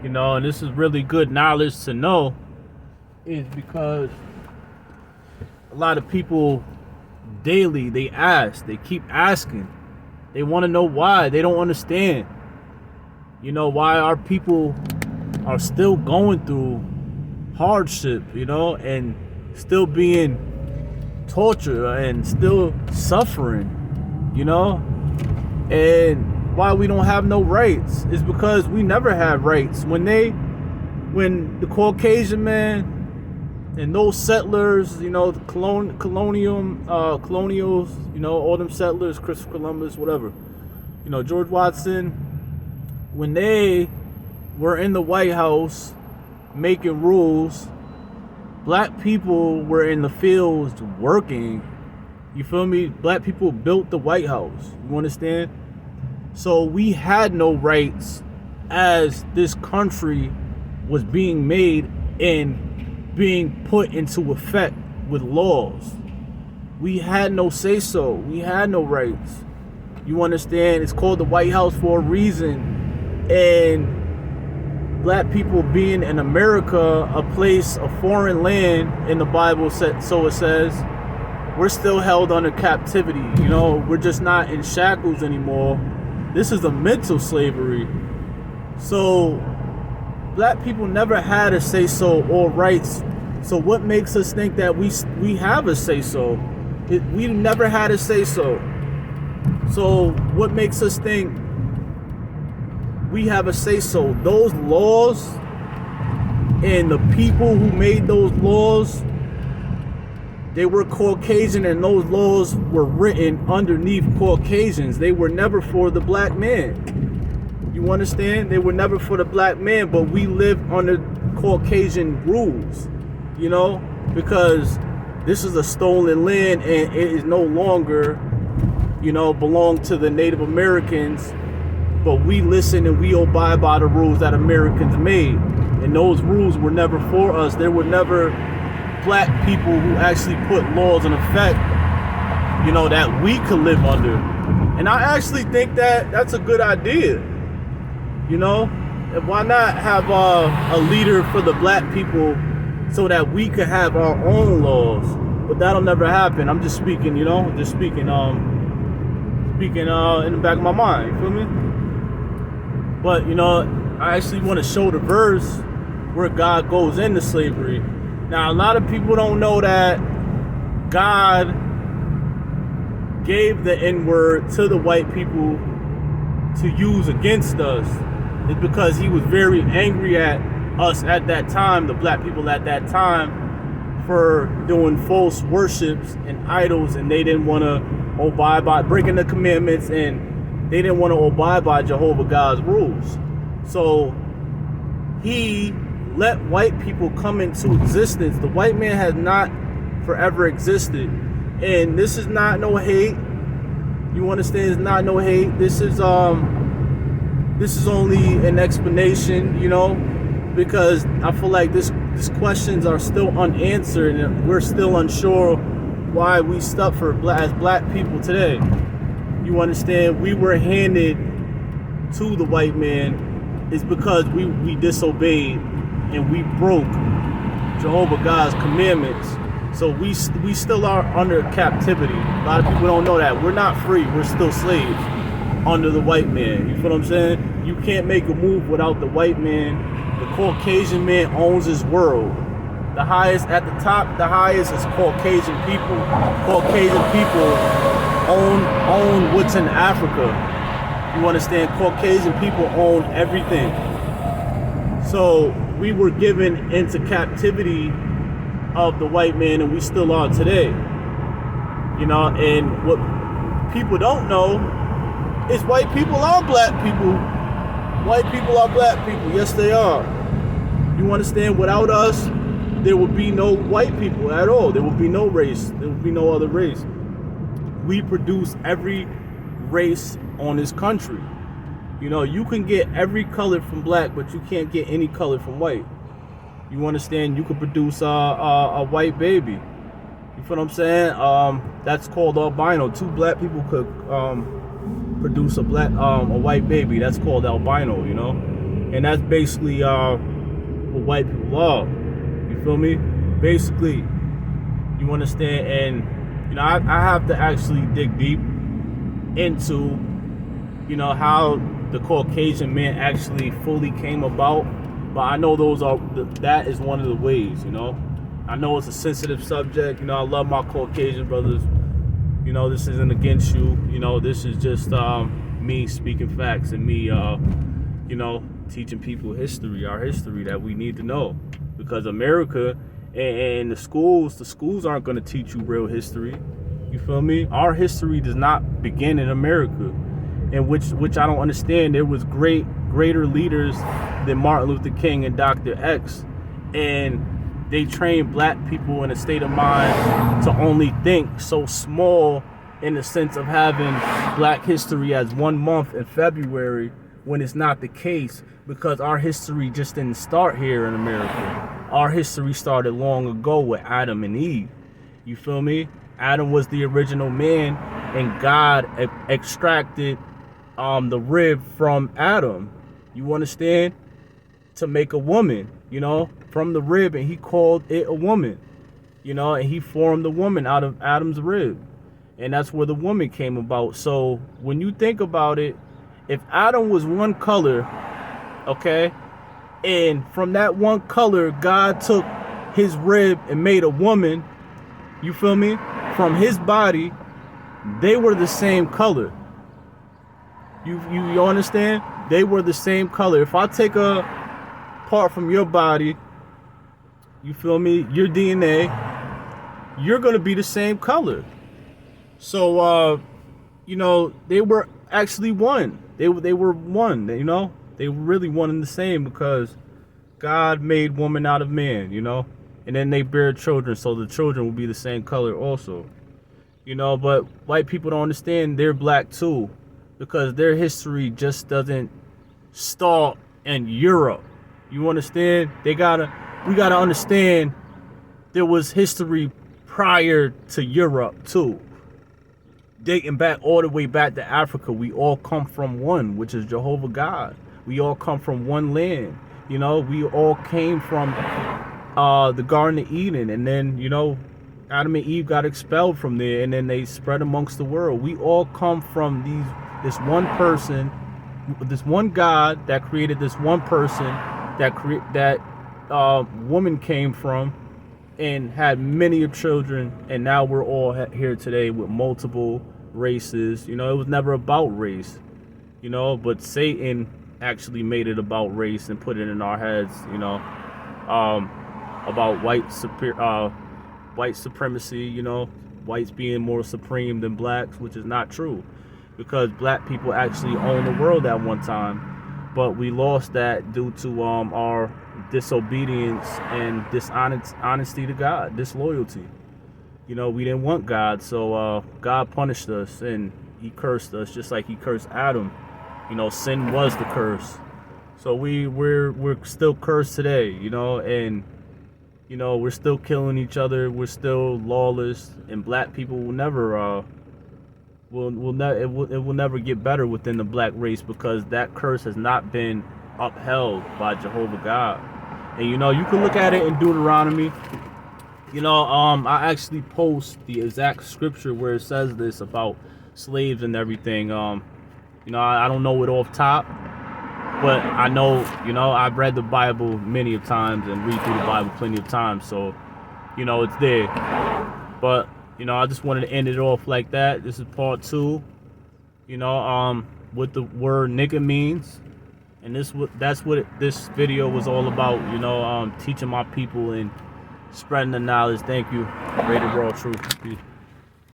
And this is really good knowledge to know, is because a lot of people daily, they keep asking. They want to know why. They don't understand, why our people are still going through hardship, and still being tortured and still suffering, and why we don't have no rights is because we never had rights. When the Caucasian man and those settlers, the colonials, all them settlers, Christopher Columbus, whatever, George Watson, when they were in the White House making rules, black people were in the fields working. You feel me? Black people built the White House. You understand? So we had no rights as this country was being made and being put into effect with laws. We had no say-so. We had no rights. You understand? It's called the White House for a reason. And black people being in America, a place, a foreign land in the Bible, so it says, we're still held under captivity. We're just not in shackles anymore. This is a mental slavery. So black people never had a say-so or rights. So what makes us think that we have a say-so? We never had a say-so. So what makes us think we have a say-so? Those laws and the people who made those laws, they were Caucasian, and those laws were written underneath Caucasians. They were never for the black man. You understand? They were never for the black man, but we live under Caucasian rules, because this is a stolen land and it is no longer, belong to the Native Americans, but we listen and we abide by the rules that Americans made. And those rules were never for us. There were never black people who actually put laws in effect, that we could live under. And I actually think that that's a good idea. And why not have a leader for the black people so that we could have our own laws? But that'll never happen. I'm just speaking, speaking in the back of my mind, you feel me? But, I actually want to show the verse where God goes into slavery. Now, a lot of people don't know that God gave the N-word to the white people to use against us. It's because he was very angry at us at that time, the black people at that time, for doing false worships and idols, and they didn't want to abide by breaking the commandments, and they didn't want to abide by Jehovah God's rules. So he let white people come into existence. The white man has not forever existed, and this is not no hate. You understand? It's not no hate. This is only an explanation, because I feel like these questions are still unanswered, and we're still unsure why we suffer as black people today. You understand? We were handed to the white man is because we disobeyed and we broke Jehovah God's commandments. So we still are under captivity. A lot of people don't know that. We're not free. We're still slaves under the white man. You feel what I'm saying? You can't make a move without the white man. The Caucasian man owns his world. The highest at the top, the highest is Caucasian people. Caucasian people own what's in Africa. You understand? Caucasian people own everything. So we were given into captivity of the white man, and we still are today. And what people don't know is white people are black people. White people are black people. Yes, they are. You understand? Without us, there would be no white people at all. There would be no race. There would be no other race. We produce every race on this country. You can get every color from black, but you can't get any color from white. You understand? You could produce a white baby. You feel what I'm saying? That's called albino. Two black people could produce a white baby. That's called albino. And that's basically what white people are. You feel me? Basically, you understand? And, you know, I have to actually dig deep into, you know, how the Caucasian man actually fully came about. But I know that is one of the ways, you know. I know it's a sensitive subject. You know, I love my Caucasian brothers. You know, this isn't against you. You know, this is just me speaking facts and me, you know, teaching people history, our history that we need to know. Because America and the schools aren't going to teach you real history. You feel me? Our history does not begin in America, and which I don't understand. There was greater leaders than Martin Luther King and Dr. X, and they trained black people in a state of mind to only think so small in the sense of having Black history as 1 month in February, when it's not the case, because our history just didn't start here in America. Our history started long ago with Adam and Eve. You feel me? Adam was the original man, and God extracted the rib from Adam. You understand? To make a woman, you know, from the rib, and he called it a woman, you know, and he formed the woman out of Adam's rib, and that's where the woman came about. So when you think about it, if Adam was one color, okay, and from that one color, God took his rib and made a woman, you feel me? From his body, they were the same color. You understand? They were the same color. If I take a part from your body, you feel me, your DNA, you're gonna be the same color. So you know, they were actually one. They were one, you know. They were really one and the same, because God made woman out of man, you know, and then they bear children, so the children will be the same color also, you know. But white people don't understand they're black too, because their history just doesn't start in Europe. You understand? We gotta understand there was history prior to Europe too. Dating back all the way back to Africa. We all come from one, which is Jehovah God. We all come from one land. You know, we all came from the Garden of Eden, and then, you know, Adam and Eve got expelled from there, and then they spread amongst the world. We all come from this one person, this one God that created this one person that woman came from, and had many children, and now we're all here today with multiple races. You know, it was never about race, you know, but Satan actually made it about race and put it in our heads, you know, about white supremacy, you know, whites being more supreme than blacks, which is not true, because black people actually owned the world at one time, but we lost that due to our disobedience and dishonesty to God, disloyalty. You know, we didn't want God, so God punished us, and he cursed us just like he cursed Adam. You know, sin was the curse. So we're still cursed today, you know, and you know, we're still killing each other, we're still lawless, and black people will never it will never get better within the black race, because that curse has not been upheld by Jehovah God. And you know, you can look at it in Deuteronomy. You know, I actually post the exact scripture where it says this about slaves and everything. You know, I don't know it off top, but I know, you know, I've read the Bible many of times and read through the Bible plenty of times, so you know, it's there. But you know, I just wanted to end it off like that. This is part 2. You know, what the word nigga means. And that's what this video was all about, you know, teaching my people and spreading the knowledge. Thank you. Rated Raw Truth. Peace.